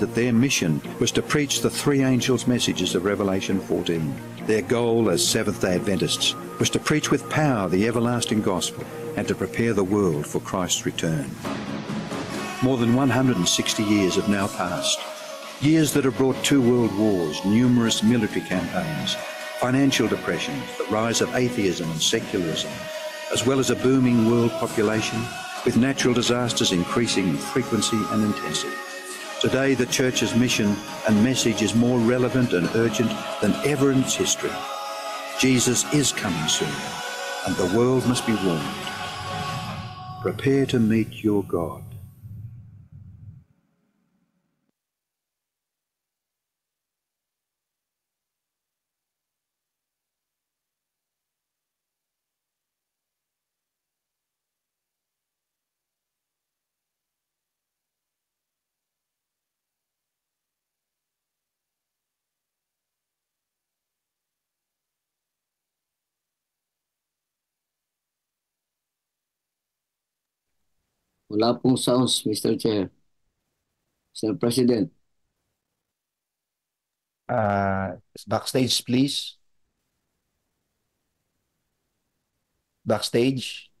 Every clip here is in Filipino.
that their mission was to preach the three angels' messages of Revelation 14. Their goal as Seventh-day Adventists was to preach with power the everlasting gospel and to prepare the world for Christ's return. More than 160 years have now passed. Years that have brought 2 world wars, numerous military campaigns, financial depressions, the rise of atheism and secularism, as well as a booming world population, with natural disasters increasing in frequency and intensity. Today, the Church's mission and message is more relevant and urgent than ever in its history. Jesus is coming soon, and the world must be warned. Prepare to meet your God. Wala pong sounds, Mr. Chair. Mr. President. Backstage, please. Backstage.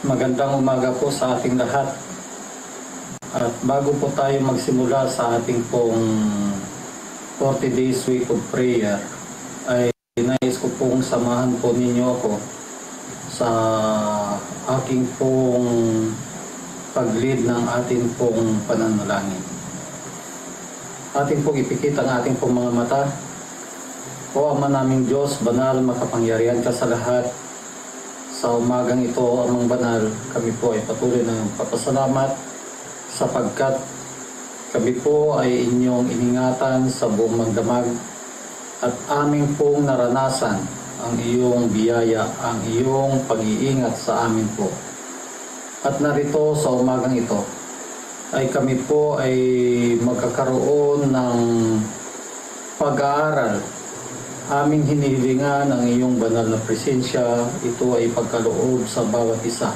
Magandang umaga po sa ating lahat. At bago po tayo magsimula sa ating pong 40 Days Week of Prayer, ay nais ko pong samahan po ninyo ako sa aking pong pag-lead ng ating pong pananalangin. Ating pong ipikit ang ating pong mga mata. O Ama naming Diyos, banal, makapangyarihan ka sa lahat. Sa umagang ito, Amang Banal, kami po ay patuloy na papasalamat sapagkat kami po ay inyong iningatan sa buong magdamag at aming pong naranasan ang iyong biyaya, ang iyong pag-iingat sa amin po. At narito sa umagang ito ay kami po ay magkakaroon ng pag-aaral. Aming hinihilingan ang iyong banal na presensya. Ito ay pagkaloob sa bawat isa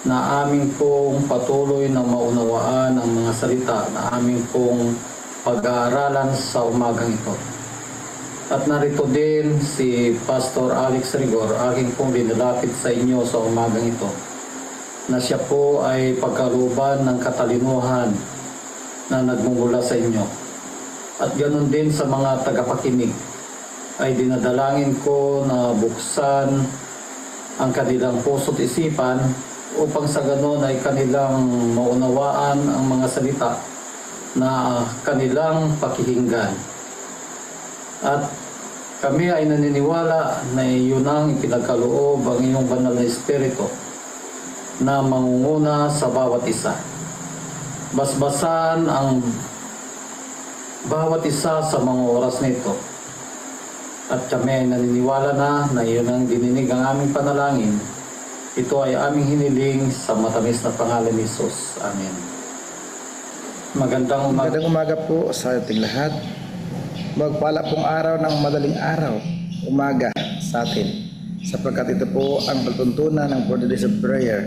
na aming pong patuloy na maunawaan ang mga salita na aming pong pag-aaralan sa umagang ito. At narito din si Pastor Alex Rigor, aking pong linalapit sa inyo sa umagang ito, na siya po ay pagkalooban ng katalinuhan na nagmumula sa inyo. At ganoon din sa mga tagapakinig, ay dinadalangin ko na buksan ang kanilang puso't isipan upang sa ganoon ay kanilang maunawaan ang mga salita na kanilang pakihinggan. At kami ay naniniwala na iyon ang ipinagkaloob ang iyong banal na Espiritu na mangunguna sa bawat isa. Basbasan ang bawat isa sa mga oras na ito. At kami ay naniniwala na iyon ang dininig ang aming panalangin. Ito ay aming hiniling sa matamis na pangalan ni Jesus. Amen. Magandang Umaga po sa ating lahat. Magpala pong araw ng madaling araw, umaga sa atin, sapagkat ito po ang pagtuntunan ng 40 Days of Prayer.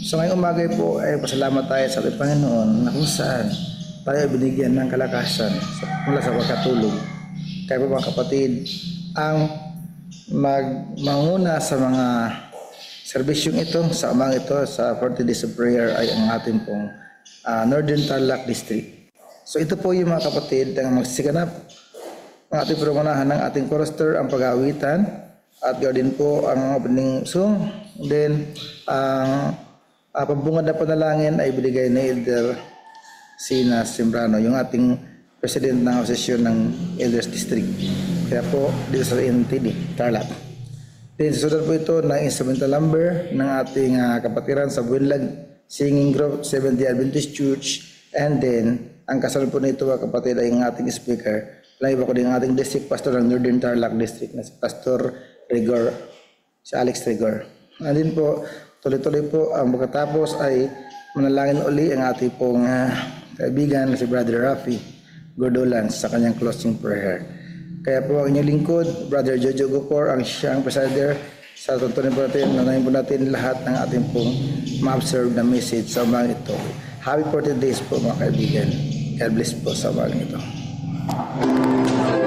So ngayong umaga po ay pasalamat tayo sa ating Panginoon na kung saan tayo binigyan ng kalakasan mula sa pagkatulog. Kaya po mga kapatid, ang manguna sa mga serbisyong ito, sa umaga ito, sa 40 Days of Prayer ay ang ating pong Northern Tarlac District. So ito po yung mga kapatid ang magsikanap ang ating promonahan ng ating chorister, ang pag-aawitan, at gawin po ang opening song. Then, ang pambungad na panalangin ay binigay ni Elder Sina Sembrano, yung ating president ng asosasyon ng Elders District. Kaya po, dito sa NTD, Tarlac. Then, susunod po ito ng instrumental number ng ating kapatiran sa Buenlag Singing Group, Seventh-day Adventist Church. And then, ang kasunod po nito mga kapatid ay ang ating speaker. Live ako din ang ating district pastor ng Northern Tarlac District na si Pastor Rigor, si Alex Rigor. Andin po, tuloy-tuloy po ang pagkatapos ay manalangin uli ang ating pong kaibigan na si Brother Rafi Gordolan sa kanyang closing prayer. Kaya po ang inyong lingkod, Brother Jojo Gopor, ang siyang presider sa tuntunin po natin, nanayin po natin lahat ng ating pong ma-observe na message sa umagang ito. Happy 40 days po mga kaibigan. God bless po sa umagang ito. Me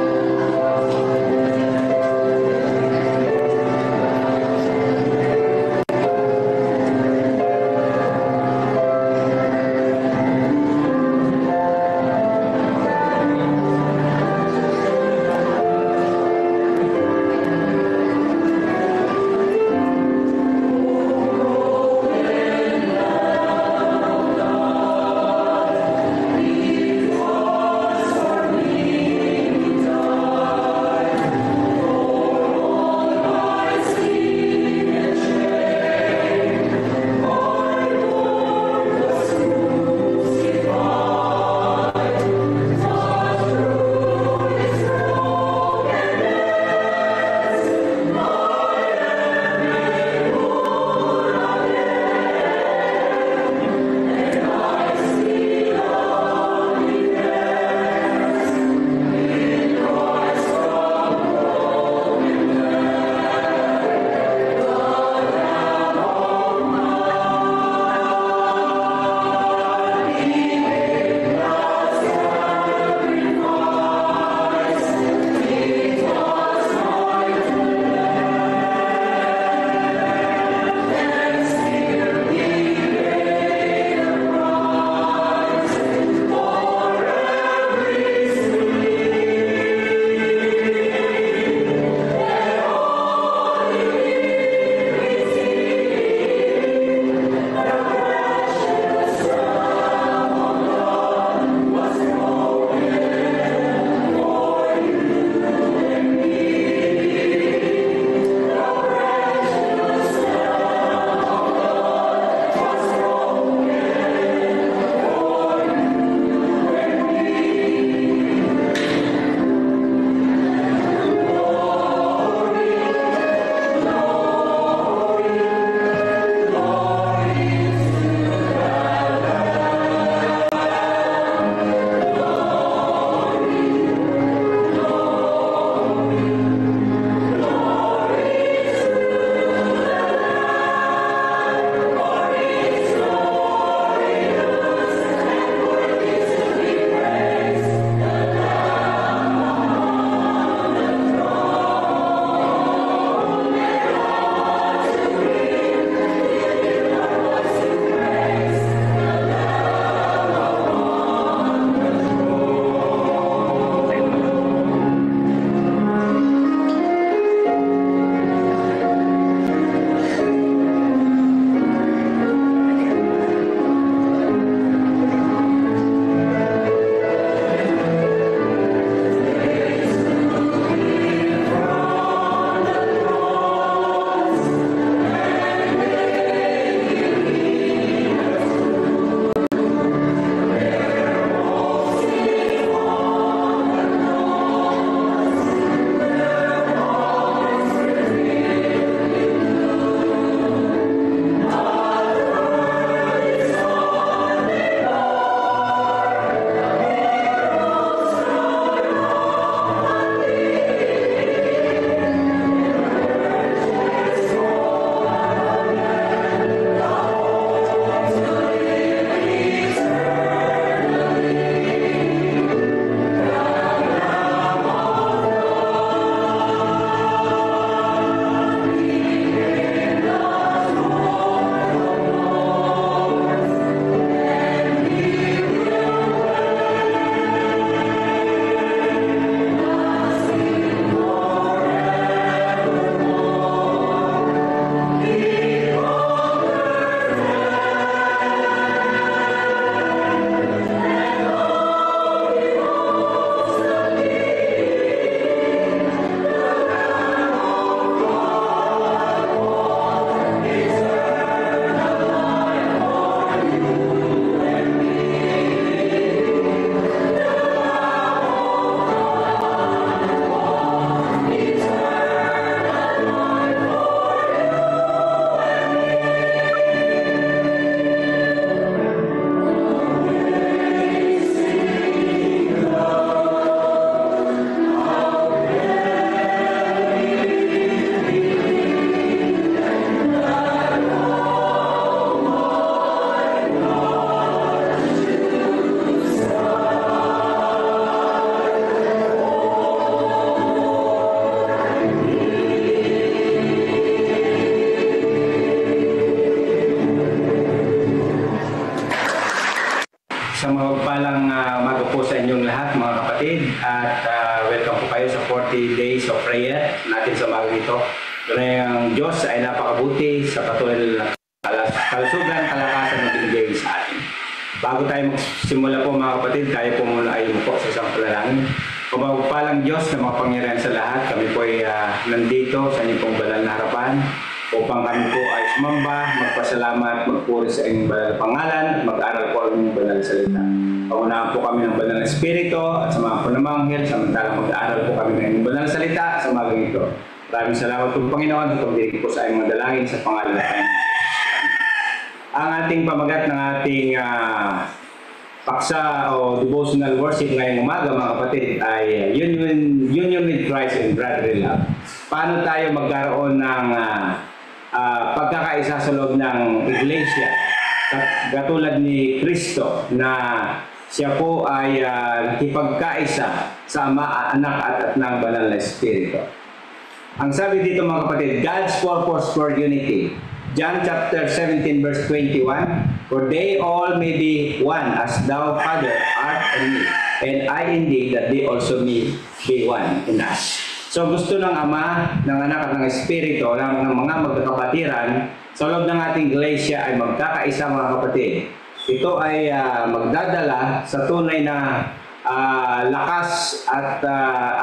Sa mapagpalang umaga po sa inyong lahat mga kapatid at welcome po kayo sa 40 days of prayer natin sa umaga ito. Tunay ang Diyos ay napakabuti sa patuloy na kalusugan, kalakasan na binigay sa atin. Bago tayo magsimula po mga kapatid, tayo po muna ay umupo sa isang panalangin. Mapagpalang Diyos na makapangyarihan sa lahat, kami po ay nandito sa inyong pong banal na harapan upang kami po ay sumamba, magpasalamat, magpuri sa inyong banal na pangalan at mag-aral po ang inyong banal na salita. Pangunahan po kami ng banal na espiritu at sa mga punamanghel, samantalang mag-aaral po kami ng inyong banal na salita sa umagang ito. Maraming salamat po Panginoon at pagdinig po sa inyong dalangin sa pangalan na Panginoon. Ang ating pamagat ng ating paksa o devotional worship ngayong umaga mga kapatid ay Union with Christ and Brotherly Love. Paano tayo magkaroon ng pagkakaisa sa loob ng iglesia katulad ni Kristo na siya po ay ipagkaisa sa Ama, Anak at ng Banal na Espiritu. Ang sabi dito mga kapatid, God's purpose for unity. John chapter 17 verse 21, for they all may be one as thou, Father, art in me, and I in thee, that they also may be one in us. So gusto ng Ama, ng Anak at ng Espiritu, ng mga magkakapatiran, sa loob ng ating iglesia ay magkakaisa mga kapatid. Ito ay magdadala sa tunay na lakas at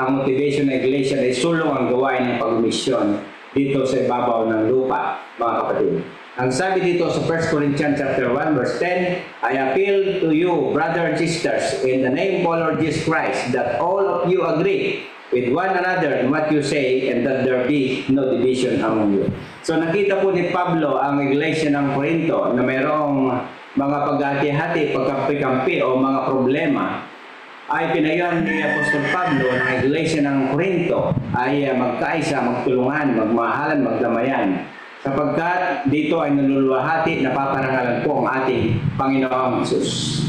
ang motivation ng iglesia na isulong ang gawain ng pagmisyon dito sa ibabaw ng lupa, mga kapatid. Ang sabi dito sa 1 Corinthians chapter 1 verse 10, I appeal to you, brothers and sisters, in the name of Lord Jesus Christ, that all of you agree with one another in what you say, and that there be no division among you. So nakita po ni Pablo ang iglesia ng Corinto na mayroong mga paghati-hati, pagkampi-kampi o mga problema, ay pinayuhan ni Apostol Pablo ng iglesia ng Corinto ay magkaisa, magtulungan, magmahalan, magdamayan. Sapagkat dito ay naluluwahati, napaparangalan po ang ating Panginoong Jesus.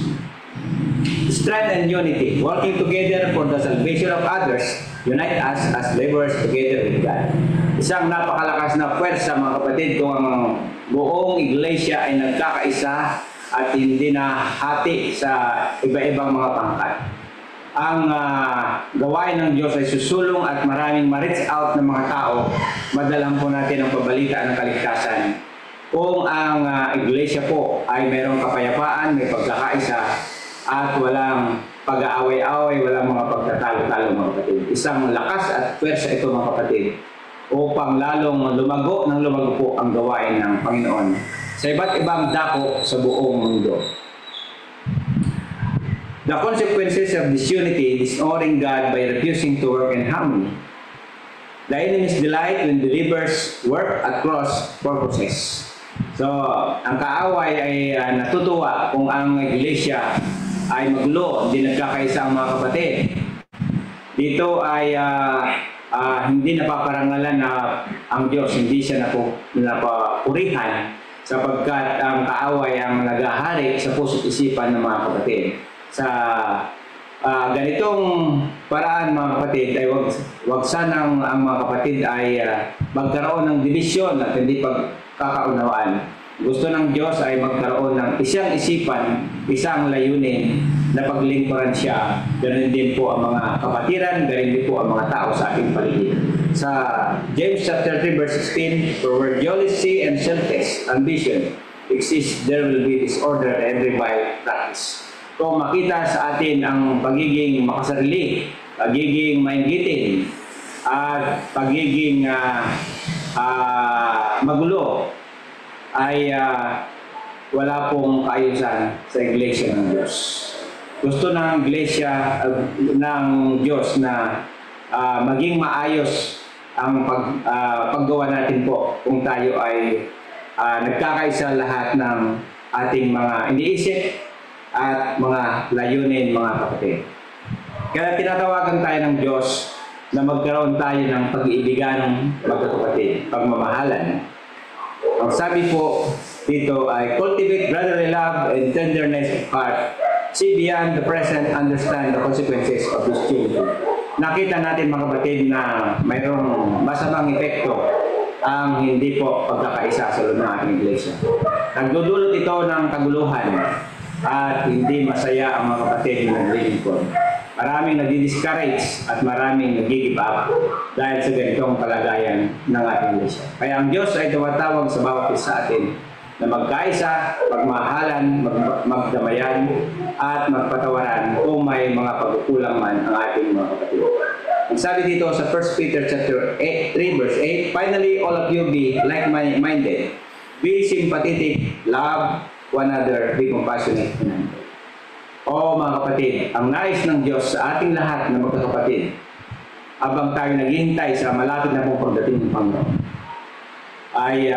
Strength and unity, working together for the salvation of others, unite us as laborers together with God. Isang napakalakas na puwersa mga kapatid kung ang buong iglesia ay nagkakaisa at hindi na hati sa iba-ibang mga pangkat. Ang gawain ng Diyos ay susulong at maraming ma-reach out ng mga tao, madalang po natin ang pabalita ng kaligtasan. Kung ang iglesia po ay mayroong kapayapaan, may pagkakaisa, at walang pag-aaway-away, walang mga pagtatalo-talo mga kapatid. Isang lakas at pwersa ito mga kapatid upang lalong lumago po ang gawain ng Panginoon sa iba't ibang dako sa buong mundo. The consequences of disunity, dishonoring God by refusing to work in harmony. The enemy's delight when believers work at cross purposes. So, ang kaaway ay natutuwa kung ang iglesia ay maglo, hindi nagkakaisa ang mga kapatid. Dito ay hindi napaparangalan na ang Diyos, hindi siya napapurihan sapagkat ang kaaway ang naghahari sa puso't isipan ng mga kapatid. Sa ganitong paraan mga kapatid ay wag sanang ang mga kapatid ay magkaroon ng divisyon at hindi pagkakaunawaan. Gusto ng Diyos ay magkaroon ng isang isipan, isang layunin na paglingkuran siya. Ganun din po ang mga kapatiran, ganun din po ang mga tao sa ating paligid. Sa James chapter 3 verse 16, for where jealousy and selfish ambition exist, there will be disorder and every vile practice. Kung makita sa atin ang pagiging makasarili, pagiging mainggitin, at pagiging magulo, ay wala pong kaayusan sa iglesia ng Diyos. Gusto ng iglesia ng Diyos na maging maayos ang paggawa natin po kung tayo ay nagkakaisa lahat ng ating mga iniisip at mga layunin mga kapatid. Kaya tinatawagan tayo ng Diyos na magkaroon tayo ng pag-iibigan magkakapatid, pagmamahalan. Ang sabi po dito ay cultivate brotherly love and tenderness of heart, see beyond the present, understand the consequences of this change. Nakita natin mga kapatid na mayroong masamang epekto ang hindi po pagkakaisa sa loob ng ating iglesia. Nagdudulot ito ng kaguluhan, at hindi masaya ang mga kapatid na naglilingkod. Maraming nadi-discourage at maraming nag-give up dahil sa ganitong kalagayan ng ating iglesia. Kaya ang Diyos ay tumatawag sa bawat isa sa atin na magkaisa, magmahalan, magdamayan, at magpatawaran kung may mga pagkukulang man ang ating mga kapatid. Ang sabi dito sa 1 Peter chapter 3 verse 8, finally, all of you be like-minded, be sympathetic, love one another, be compassionate. O mga kapatid, ang nais ng Diyos sa ating lahat na magkakapatid, habang tayo naghihintay sa malapit na pong pagdating ng Panginoon, ay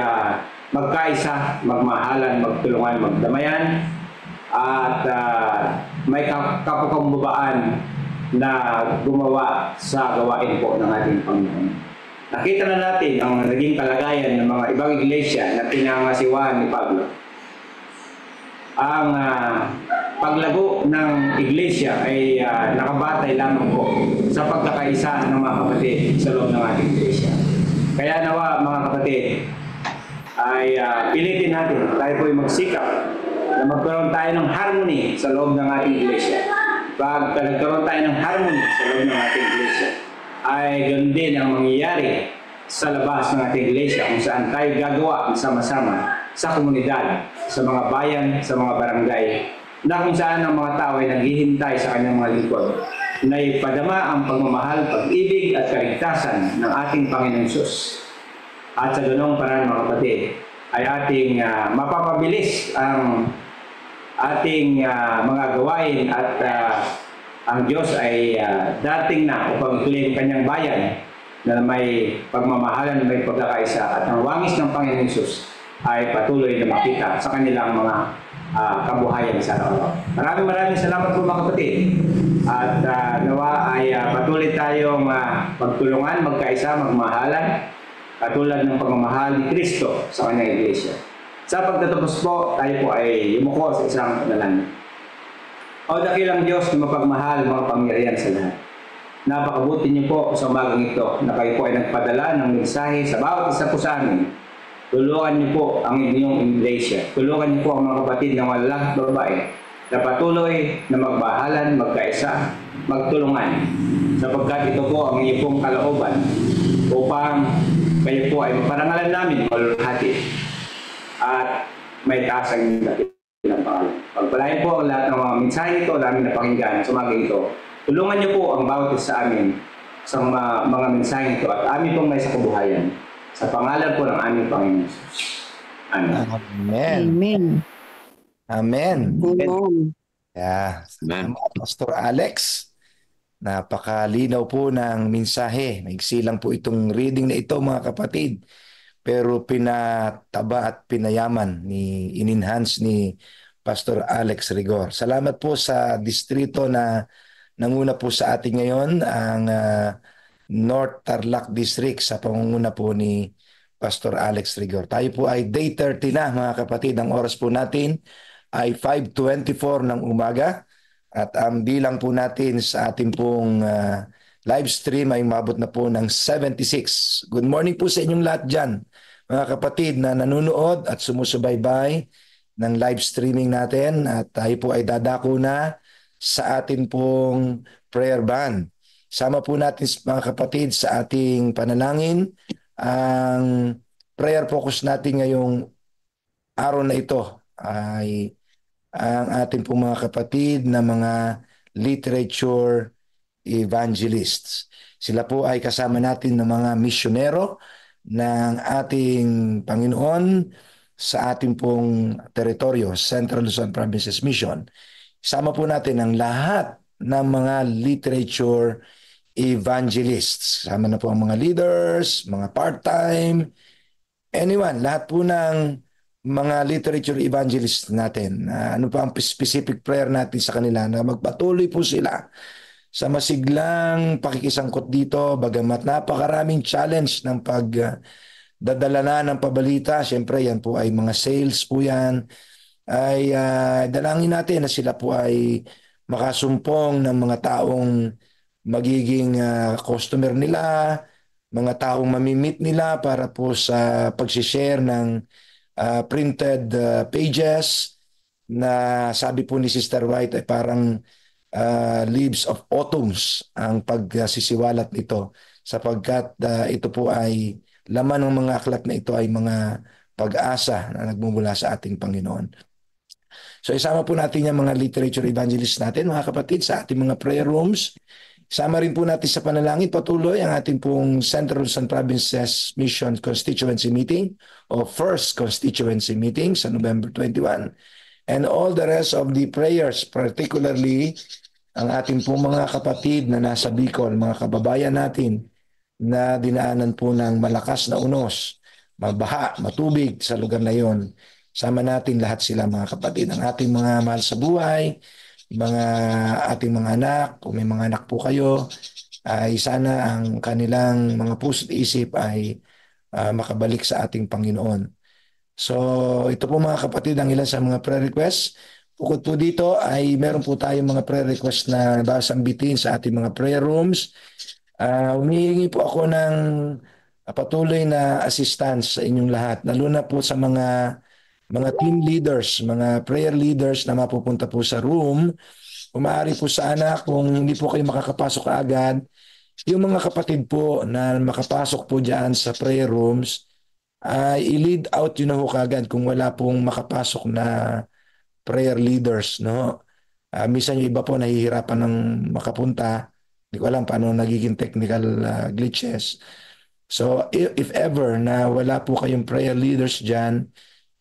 magkaisa, magmahalan, magtulungan, magdamayan, at may kapakambabaan na gumawa sa gawain po ng ating Panginoon. Nakita na natin ang naging kalagayan ng mga ibang iglesia na pinangasiwaan ni Pablo. Ang paglago ng iglesia ay nakabatay lamang po sa pagkakaisa ng mga kapatid sa loob ng ating iglesia. Kaya nawa mga kapatid, ay pilitin natin, tayo po ay magsikap na magkaroon tayo ng harmony sa loob ng ating iglesia. Pag nagkaroon tayo ng harmony sa loob ng ating iglesia, ay ganoon din ang mangyayari sa labas ng ating iglesia kung saan tayo gagawa sama-sama sa komunidad, sa mga bayan, sa mga barangay, na kung saan ang mga tao ay naghihintay sa kanyang mga lingkod na ipadama ang pagmamahal, pag-ibig at kaligtasan ng ating Panginoong Hesus. At sa ganong paraan mga kapatid, ay ating mapapabilis ang ating mga gawain at ang Diyos ay dating na upang i-claim kanyang bayan na may pagmamahalan, may pagkakaisa, at ang wangis ng Panginoong Hesus ay patuloy na makita sa kanilang mga kabuhayan sa araw. Maraming salamat po mga kapatid. At nawa ay patuloy tayong magtulungan, magkaisa, magmahalan, katulad ng pagmamahal ni Kristo sa kanyang iglesia. Sa pagtatapos po, tayo po ay yumuko sa isang panalangin. O dakilang Diyos na mapagmahal, mga pangyarihan sa lahat. Napakabuti niyo po sa umagang ito na kayo po ay nagpadala ng mensahe sa bawat isa po sa amin. Tulungan niyo po ang inyong iglesia. Tulungan niyo po ang mga kapatid na walang babae na patuloy na magbahalan, magkaisa, magtulungan. Sapagkat ito po ang inyong pong kalooban upang kayo po ay maparangalan namin malulhati at may taas ang dakilang pangalan. Pagpalain po ang lahat ng mga mensahe ito namin napakinggan sa umagang ito. Tulungan niyo po ang bawat isa sa amin sa mga mensahe ito at amin pong may sa kabuhayan. Sa pangalan po ng aming Panginoon Jesus. Amen. Amen. Amen. Amen. Amen. Yeah. Pastor Alex, napakalinaw po ng mensahe. Maigsi lang po itong reading na ito mga kapatid. Pero pinataba at pinayaman in-enhance ni Pastor Alex Rigor. Salamat po sa distrito na nanguna po sa atin ngayon, ang North Tarlac District sa pangunguna po ni Pastor Alex Rigor. Tayo po ay day 30 na mga kapatid. Ang oras po natin ay 5:24 ng umaga at ang bilang po natin sa ating pong live stream ay umabot na po ng 76. Good morning po sa inyong lahat dyan, mga kapatid na nanonood at sumusubaybay ng live streaming natin, at tayo po ay dadako na sa ating pong prayer band. Sama po natin mga kapatid sa ating panalangin. Ang prayer focus natin ngayong araw na ito ay ang ating pong mga kapatid na mga literature evangelists. Sila po ay kasama natin ng mga misyonero ng ating Panginoon sa ating pong teritoryo, Central Luzon Provinces Mission. Sama po natin ang lahat ng mga literature evangelists. Sama na po ang mga leaders, mga part-time, anyone, lahat po ng mga literature evangelists natin. Ano pa ang specific prayer natin sa kanila na magpatuloy po sila sa masiglang pakikisangkot dito, bagamat napakaraming challenge ng pagdadala na ng pabalita. Siyempre yan po ay mga sales po yan. Ay dalangin natin na sila po ay makasumpong ng mga taong magiging customer nila, mga taong mamimit nila para po sa pag-share ng printed pages, na sabi po ni Sister White ay parang leaves of autumns ang pagsisiwalat nito sapagkat ito po ay laman ng mga aklat na ito ay mga pag-asa na nagmumula sa ating Panginoon. So isama po natin yung mga literature evangelists natin, mga kapatid, sa ating mga prayer rooms. Isama rin po natin sa panalangin patuloy ang ating pong Central Luzon Provinces Mission Constituency Meeting o First Constituency Meeting sa November 21. And all the rest of the prayers, particularly ang ating pong mga kapatid na nasa Bicol, mga kababayan natin na dinaanan po ng malakas na unos, mabaha, matubig sa lugar na yon. Sama natin lahat sila, mga kapatid. Ang ating mga mahal sa buhay, ating mga anak, kung may mga anak po kayo, ay sana ang kanilang mga puso't isip ay makabalik sa ating Panginoon. So ito po, mga kapatid, ang ilan sa mga prayer requests. Bukod po dito ay meron po tayong mga prayer requests na basambitin sa ating mga prayer rooms. Humihingi po ako ng patuloy na assistance sa inyong lahat, lalo na po sa mga team leaders, mga prayer leaders na mapupunta po sa room. Kung maaari po sana, kung hindi po kayo makakapasok agad, yung mga kapatid po na makapasok po dyan sa prayer rooms, i-lead out yun na ho kagad kung wala pong makapasok na prayer leaders, no? Minsan yung iba po nahihirapan ng makapunta. Hindi ko alam paano nagiging technical glitches. So if ever na wala po kayong prayer leaders dyan,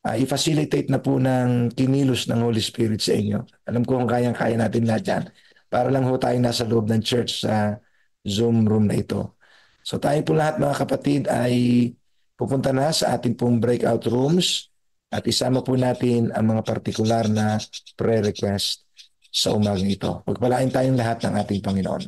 i-facilitate na po ng kinilos ng Holy Spirit sa inyo. Alam ko kung kayang-kaya natin lahat yan. Para lang ho tayo nasa loob ng church sa Zoom room na ito. So tayo po lahat, mga kapatid, ay pupunta na sa ating pong breakout rooms at isama po natin ang mga partikular na prayer request sa umagang ito. Pagpalain tayong lahat ng ating Panginoon.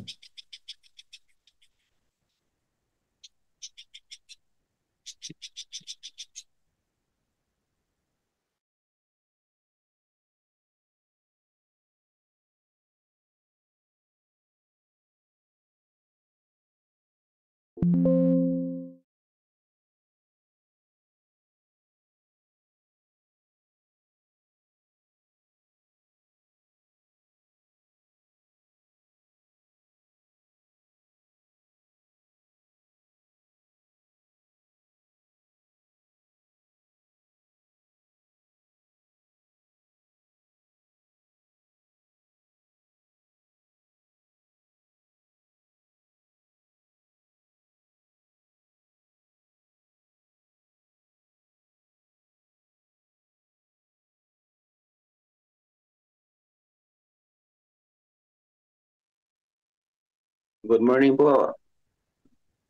Good morning po.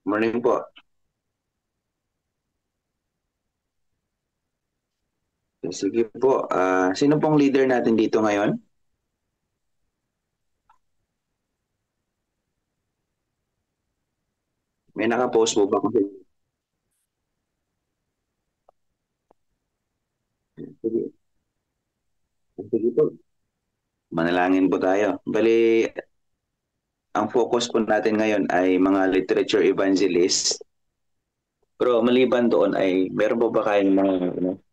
Morning po. Sige po. Sino pong leader natin dito ngayon? May nakapost po ba? Sige. Sige po. Manalangin po tayo. Bali, ang focus po natin ngayon ay mga literature evangelist. Pero maliban doon ay meron po ba kayong mga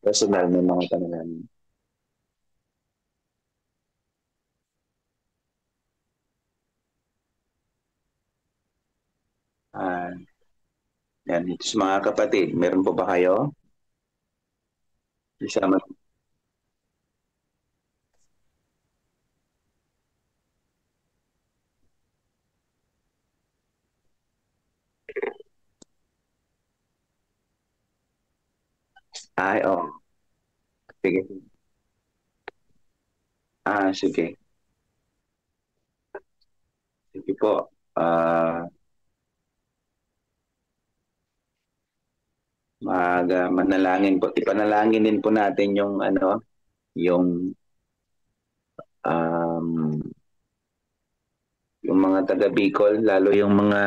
personal na mga panalangin? Yan, ito sa mga kapatid, meron po ba kayo? Isama. Ay, oh. Sige. Sige. Sige po. Manalangin po. Ipanalangin din po natin yung yung mga taga Bicol, lalo yung mga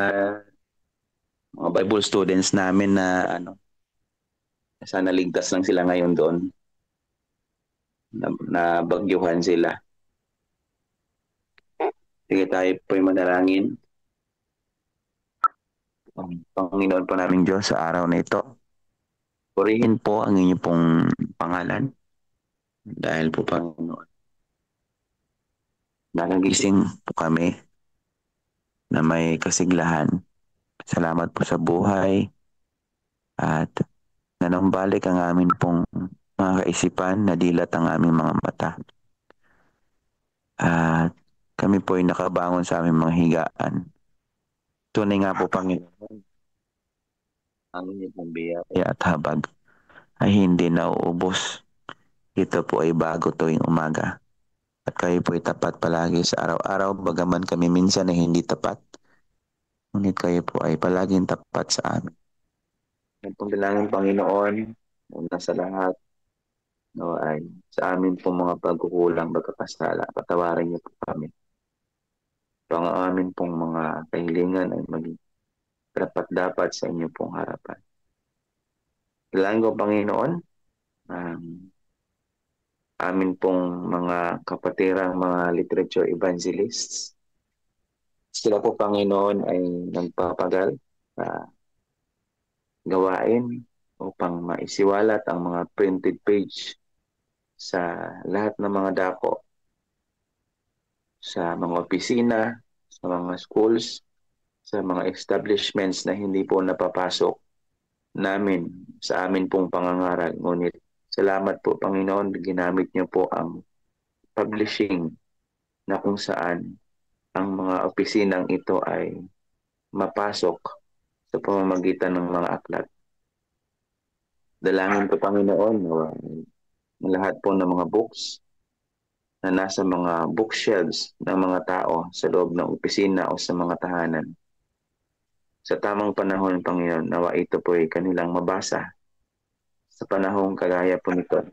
Bible students namin na sana ligtas lang sila ngayon doon. Na bagyuhan sila. Sige, tayo po'y manalangin. Panginoon po namin Diyos, sa araw na ito, purihin po ang inyong pong pangalan. Dahil po Panginoon, nakagising po kami na may kasiglahan. Salamat po sa buhay at nanumbalik ang amin pong mga kaisipan, nadilat ang aming mga mata. At kami po ay nakabangon sa aming mga higaan. Tunay nga po Panginoon, ang inyong pong biyaya at habag ay hindi nauubos. Ito po ay bago tuwing umaga. At kayo po ay tapat palagi sa araw-araw, bagaman kami minsan ay hindi tapat. Ngunit kayo po ay palaging tapat sa amin. Ang pagdalangin Panginoon, una sa lahat, no, ay sa amin po mga pagkukulang, pagkakasala, patawarin niyo po kami. Ang amin pong mga kahilingan ay maging dapat sa inyo pong harapan. Dalangin ko Panginoon, amin pong mga kapatirang mga literature evangelists. Sila po Panginoon ay nagpapagal sa gawain upang maisiwalat ang mga printed page sa lahat ng mga dako, sa mga opisina, sa mga schools, sa mga establishments na hindi po napapasok namin sa amin pong pangangaral. Ngunit salamat po Panginoon, ginamit niyo po ang publishing na kung saan ang mga opisinang ito ay mapasok sa pamamagitan ng mga aklat. Dalangin ko Panginoon, lahat po ng mga books na nasa mga bookshelves ng mga tao sa loob ng opisina o sa mga tahanan. Sa tamang panahon, Panginoon, nawa ito po ay kanilang mabasa sa panahong kagaya po nito.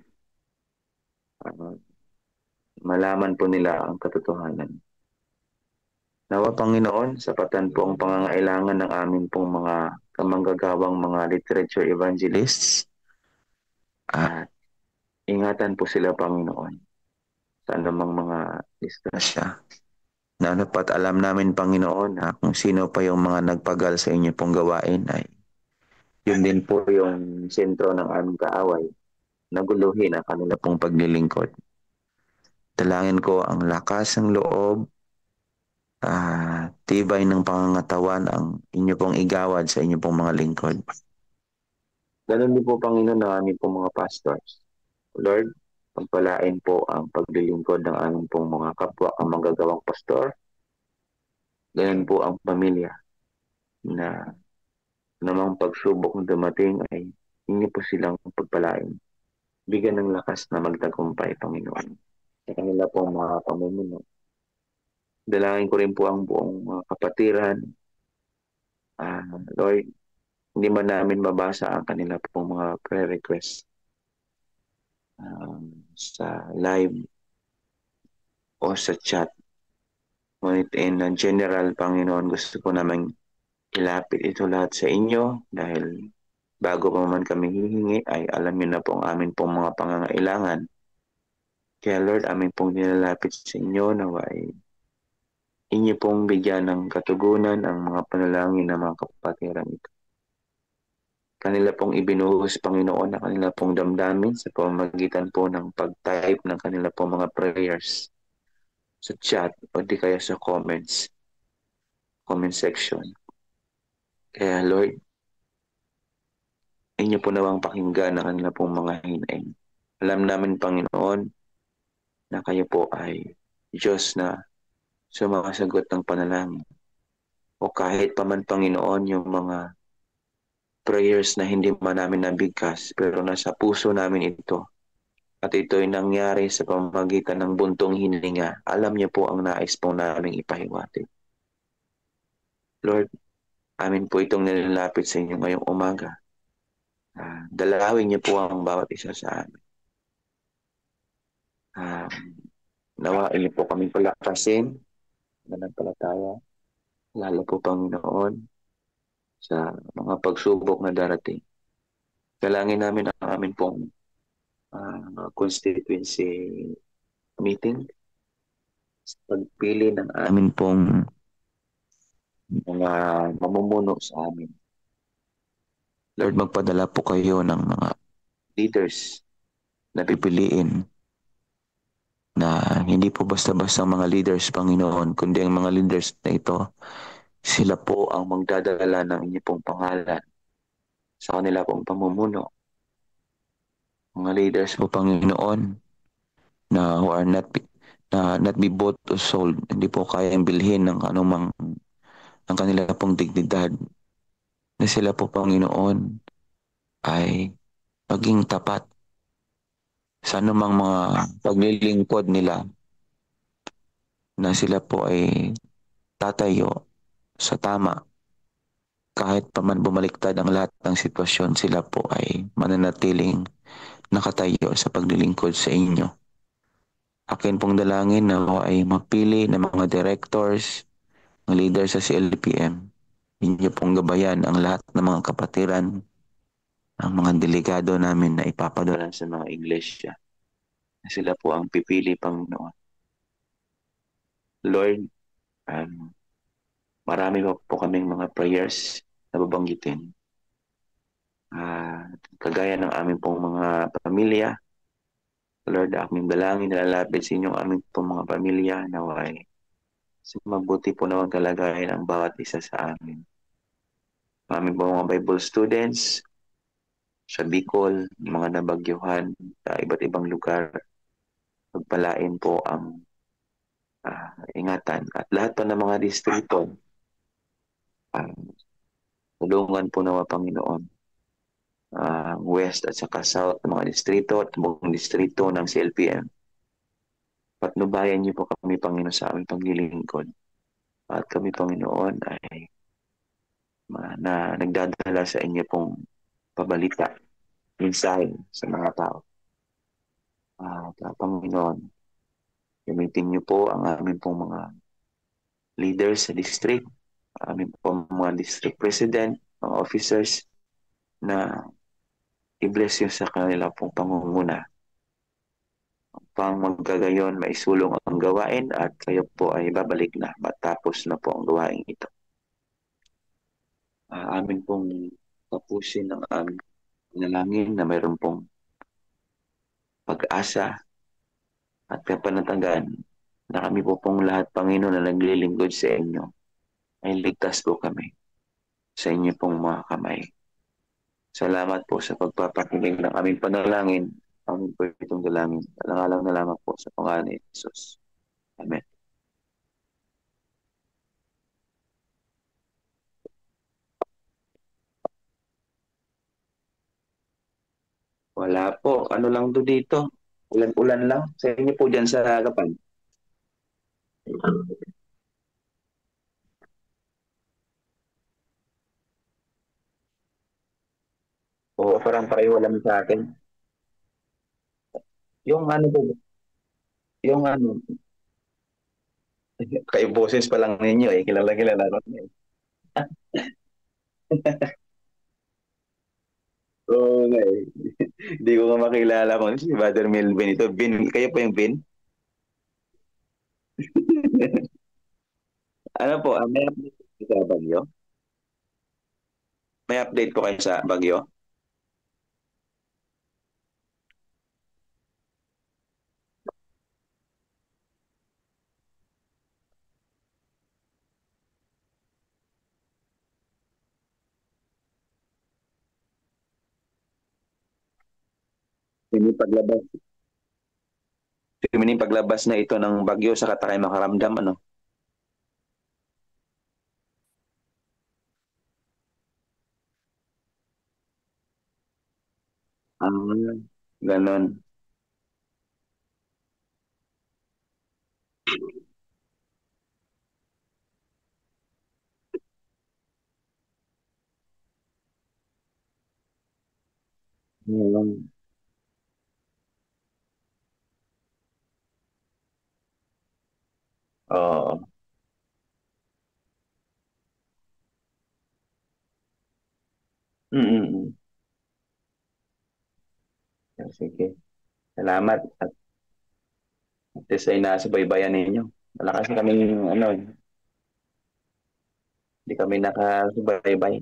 Malaman po nila ang katotohanan. Nawa, Panginoon, sapatan po ang pangangailangan ng amin pong mga kamanggagawang mga literature evangelists. At ingatan po sila, Panginoon, sa anumang mga disgrasya. Na dapat alam namin, Panginoon, na kung sino pa yung mga nagpagal sa inyo pong gawain ay yun din po yung sentro ng aming kaaway, naguluhin ang kanila pong paglilingkod. Dalangin ko ang lakas ng loob, tibay ng pangangatawan ang inyo pong igawad sa inyo pong mga lingkod. Ganun din po, Panginoon, ng aming pong mga pastors. Lord, pagpalain po ang paglilingkod ng aming pong mga kapwa ang magagawang pastor. Ganun po ang pamilya na namang pagsubok na dumating ay hindi po silang pagpalain. Bigyan ng lakas na magtagumpay, Panginoon. Sa kanila po mga pamumuno. Dalangin ko rin po ang buong mga kapatiran. Lord, hindi man namin mabasa ang kanila pong mga prayer requests sa live o sa chat. Ngunit in general, Panginoon, gusto ko naman ilapit ito lahat sa inyo dahil bago pa man kami hihingi ay alam niyo na po ang amin pong mga pangangailangan. Kaya Lord, amin pong nilalapit sa inyo na ay inyo pong bigyan ng katugunan ang mga panalangin ng mga kapatiran ito. Kanila pong ibinuhos, Panginoon, na kanila pong damdamin sa pamamagitan po ng pag-type ng kanila pong mga prayers sa chat o di kaya sa comment section. Kaya Lord, inyo po nawang pakinggan ang kanila pong mga hinaing. Alam namin, Panginoon, na kayo po ay Diyos na sumasagot ng panalangin. O kahit pa man, Panginoon, yung mga prayers na hindi man namin nabigkas, pero nasa puso namin ito. At ito'y nangyari sa pamamagitan ng buntong hininga. Alam niyo po ang nais po namin ipahiwatig. Lord, amin po itong nilalapit sa inyo ngayong umaga. Dalawin niyo po ang bawat isa sa amin. Nawa niyo po kami palakasin, mananampalataya, lalo po Panginoon, sa mga pagsubok na darating. Dalangin namin ang amin pong constituency meeting, pagpili ng amin pong mga mamumuno sa amin. Lord, magpadala po kayo ng mga leaders na pipiliin na hindi po basta-basta mga leaders, Panginoon, kundi ang mga leaders na ito, sila po ang magdadala ng inyong pong pangalan sa kanila pong pamumuno. Mga leaders po, Panginoon, na who are not be bought or sold, hindi po kayang bilhin ng anumang ang kanila pong dignidad, na sila po, Panginoon, ay maging tapat sa anumang mga paglilingkod nila, na sila po ay tatayo sa tama. Kahit pa man bumaliktad ang lahat ng sitwasyon, sila po ay mananatiling nakatayo sa paglilingkod sa inyo. Akin pong dalangin na ako ay mapili ng mga directors, ng leaders sa CLPM. Inyo pong gabayan ang lahat ng mga kapatiran, ang mga delegado namin na ipapadala sa mga iglesia. Sila po ang pipili, Panginoon. Lord, marami po kaming mga prayers na babanggitin. Kagaya ng aming pong mga pamilya, Lord, aming dalangin na lalapit sa inyong aming pong mga pamilya na ay mabuti po naman kalagayan ang bawat isa sa amin. Aming pong mga Bible students sa Bicol, mga nabagyuhan sa iba't ibang lugar, pagpalain po ang ingatan. At lahat pa ng mga distrito, tulungan po naman, Panginoon, west at saka south ng mga distrito at buong distrito ng CLPM. Patnubayan niyo po kami, Panginoon, sa aming paglilingkod. At kami, Panginoon, ay na nagdadala sa inyo pong pabalita, mensahe sa mga tao. At Panginoon, gamitin niyo po ang aming pong mga leaders sa district, aming pong mga district president, mga officers, na i-bless yun sa kanila pong pangunguna. Pang magkagayon, maisulong ang gawain at kayo po ay babalik na matapos na po ang gawain ito. Amin pong tapusin ang aming panalangin na mayroon pong pag-asa at kapanatagan na kami po pong lahat, Panginoon, na naglilingkod sa inyo, ay ligtas po kami sa inyo pong mga kamay. Salamat po sa pagpapakinig ng aming panalangin. Amin po itong dalangin. Alang-alang na lamang po sa pangalan ni Jesus. Amen. Wala po. Ano lang to dito? Ulan-ulan lang. Sa inyo po dyan sa harapan. Oo, parang pareho lang sa akin. Yung ano po, yung ano, kayo boses pa lang ninyo eh. Kilala ko niyo. Oo nga eh. Hindi ko nga makilala kung si Brother Melvin ito. Bin, kayo po yung Bin? Ano po, may update po sa Bagyo? May update po kayo sa Bagyo? Yung paglabas. Yung paglabas na ito ng Bagyo sa katakay makaramdam, ano? Ah, ganon. Ganon. Oo. Mm-mm. Sige. Salamat at least ay nasubaybayan ninyo. Wala kasi kami ano, hindi kami nakasubaybay.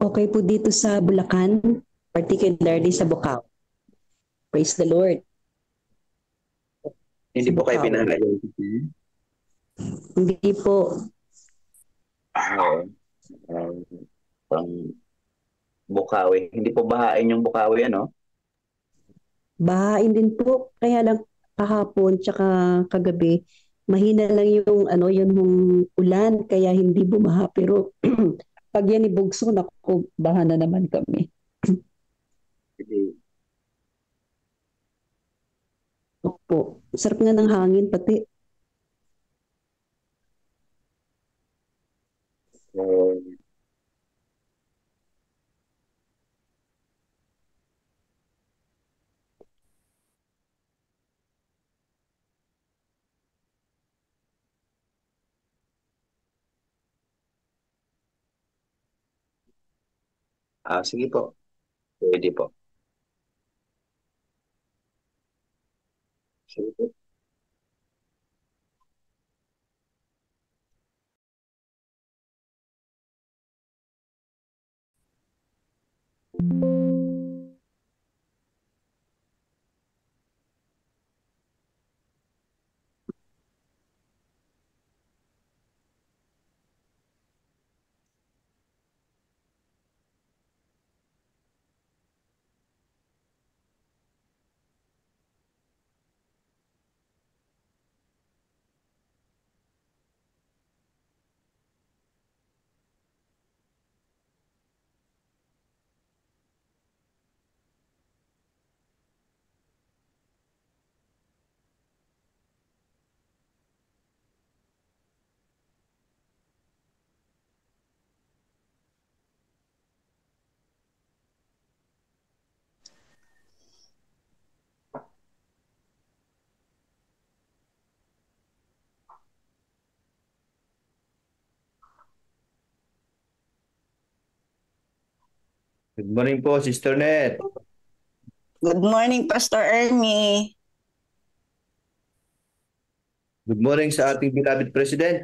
Okay po dito sa Bulacan, particularly sa Bukaw. Praise the Lord. Hindi po kayo Bukaw. pinahalayan. Hindi po. Oo. Pang Bukawi. Hindi po bahain yung Bukawi, ano? Bahain din po. Kaya lang kahapon tsaka kagabi, mahina lang yung yung ulan kaya hindi bumaha. Pero pag yan ibugso, naku, baha na naman kami. Hindi. Opo. Sarap nga ng hangin pati. Sige po. Pwede po. Sige po. Good morning po, Sister Net. Good morning, Pastor Ernie. Good morning sa ating beloved President.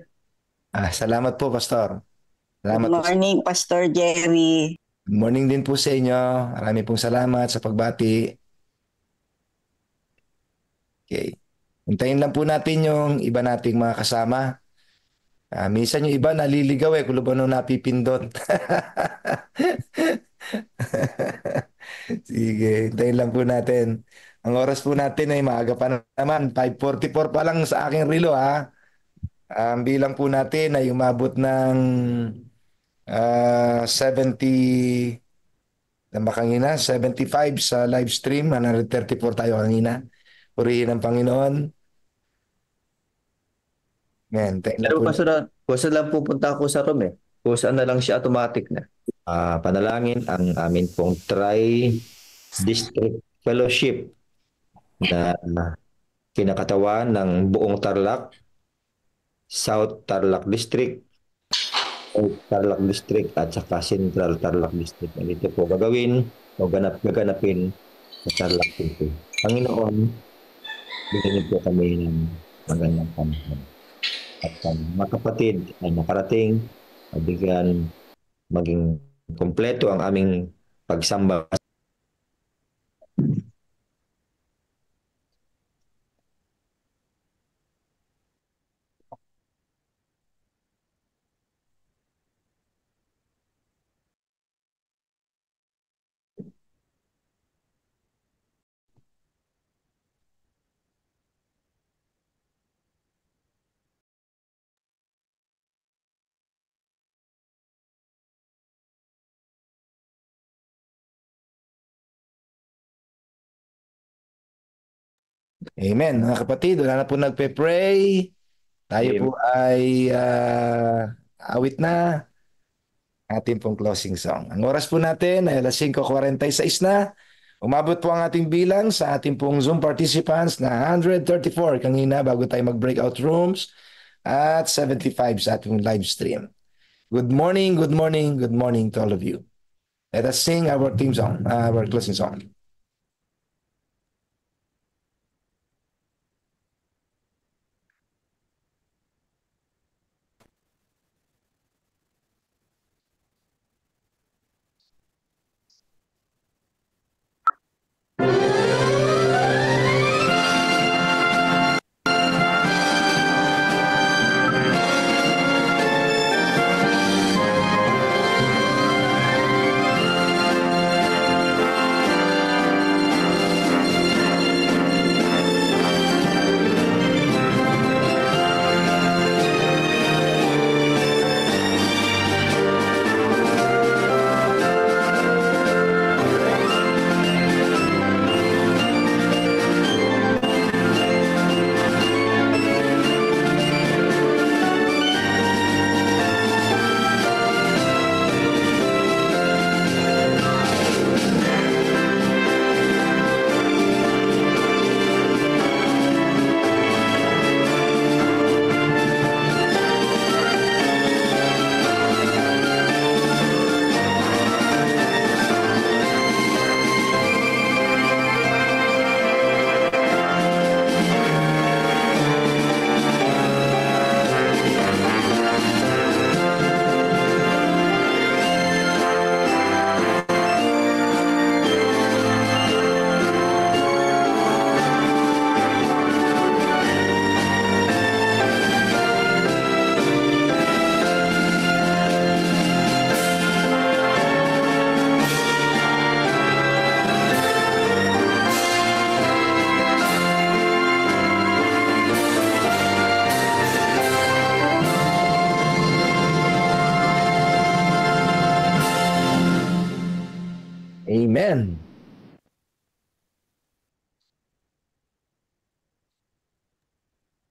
Salamat po, Pastor. Good Salamat po. morning, Pastor Jerry. Good morning din po sa inyo. Marami pong salamat sa pagbati. Okay. Hintayin lang po natin yung iba nating mga kasama. Minsan yung iba naliligaw kung ano napipindot. Sige, hintayin lang po natin. Ang oras po natin ay maaga pa naman. 5:44 pa lang sa aking relo ha. Ang bilang po natin ay umabot ng 70 na kanina, 75 sa live stream, 134 tayo kanina. Purihin ang Panginoon. Ngayon, Pero kasi lang pupunta ako sa room Kusa na lang siya automatic na. Panalangin ang amin pong Tri-District Fellowship na kinakatawan ng buong Tarlac, South Tarlac District, South Tarlac District at saka Central Tarlac District. Dito po gagawin o gaganapin sa Tarlac City. Panginoon, bigyan niyo po kami ng magandang panahon. At mga kapatid ay nakarating, bigyan maging kompleto ang aming pagsamba. Amen. Mga kapatid, wala na po nagpe-pray. Tayo po ay awit na ating pong closing song. Ang oras po natin ay alas 5:46 na. Umabot po ang ating bilang sa ating pong Zoom participants na 134 kanina bago tayo mag-breakout rooms at 75 sa ating live stream. Good morning, good morning, good morning to all of you. Let us sing our theme song, our closing song.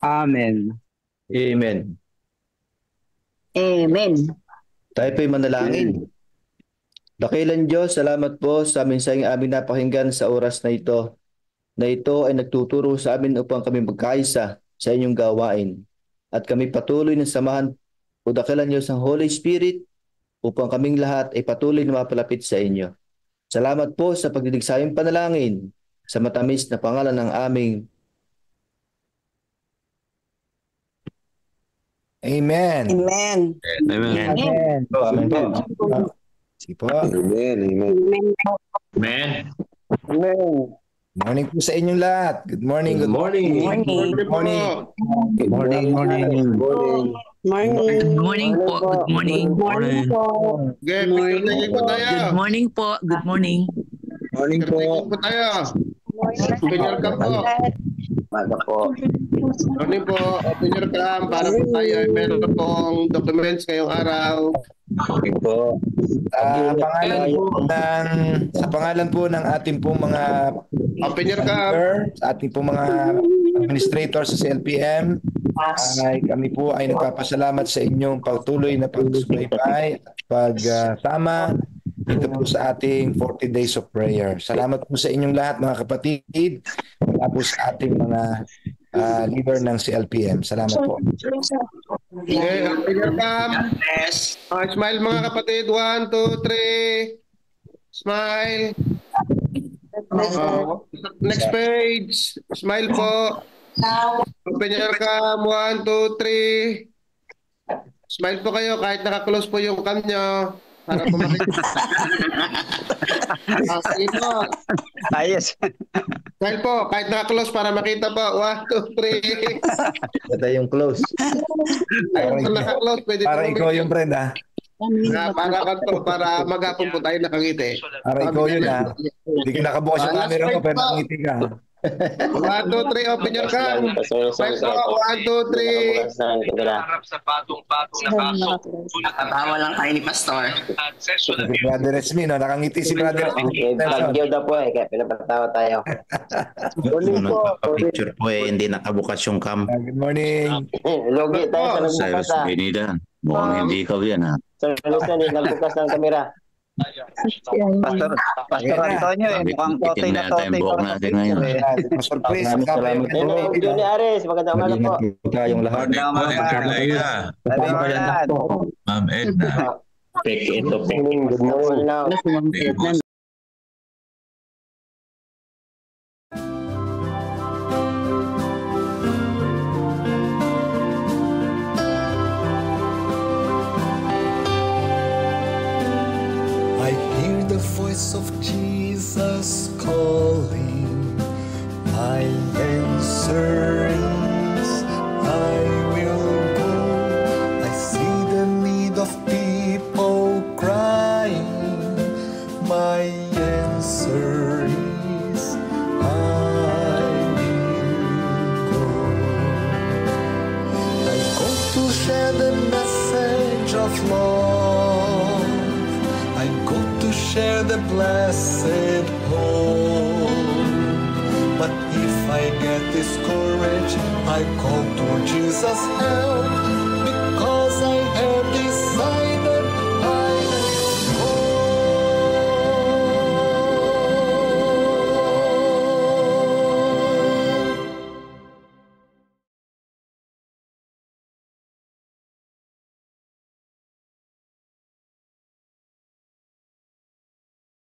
Amen. Amen. Amen. Tayo po'y manalangin. Dakilang Diyos, salamat po sa mensaheng aming napakinggan sa oras na ito ay nagtuturo sa amin upang kami magkaisa sa inyong gawain. At kami patuloy na samahan o dakilang Diyos ang Holy Spirit upang kaming lahat ay patuloy na mapalapit sa inyo. Salamat po sa pagdidig sa aming panalangin sa matamis na pangalan ng aming Amen. Amen. Amen. Amen. Amen po. Sige po. Amen. Amen. Amen. Amen. Morning po sa inyong lahat. Good morning. Good morning. Good morning. Good morning. Morning. Good morning po. Good morning. Morning po. Good morning po tayo. Good morning po. Good morning. Morning po tayo. Open ka po. Maga po. Morning po. Open your cam para po tayo ay meron pong documents ngayong araw. Okay po. Sa pangalan po ng ating pong mga Open your cam. sa ating pong mga administrators sa CLPM, ay kami po ay nagpapasalamat sa inyong patuloy na pagsubaybay at pagsama dito po sa ating 40 days of prayer. Salamat po sa inyong lahat mga kapatid, mula po sa ating mga leader ng CLPM. Salamat po. Okay, open your cam. Smile mga kapatid. 1, 2, 3. Smile. Next page. Smile po. Open your cam. 1, 2, 3. Smile po kayo kahit naka-close po yung cam nyo. Para po makita. Okay po. Ayos. Smile po kahit naka-close para makita po. 1, 2, 3. Ito yung close. Kahit naka-close pwede Para po ikaw yung friend ha. Para maghapon po tayo nakangiti. Para ikaw yun ha. Hindi ka nakabukas yung camera mo pero nakangiti ka. 1, 2, 3, open your cam. 1, 2, 3. Harap sa patong-patong na kaso. Nakatawa lang tayo ni Pastor. Si Brother Esmin, no? Nakangiti si Brother Esmin. Bagyo daw po kaya pinapatawa tayo. Picture po hindi nakabukas yung cam. Good morning. Logi tayo sa Cyrus nagbukas. Binida. Mukhang hindi ikaw yan ha. Sa Lucian, nagbukas ng kamera. Pastor Antonio, mukhang totoy na totoy. Buhok natin ngayon. Surprise. Salamat po. Johnny Ares, magandang umaga po. Mag-ingat po tayong lahat. Ma'am Edna. Good morning. I hear the voice of Jesus calling. My answer is I will go. I see the need of people crying. My answer is I will go. I go to share the message of love. I go to share the blessed hope. But if I get discouraged, I call to Jesus' help.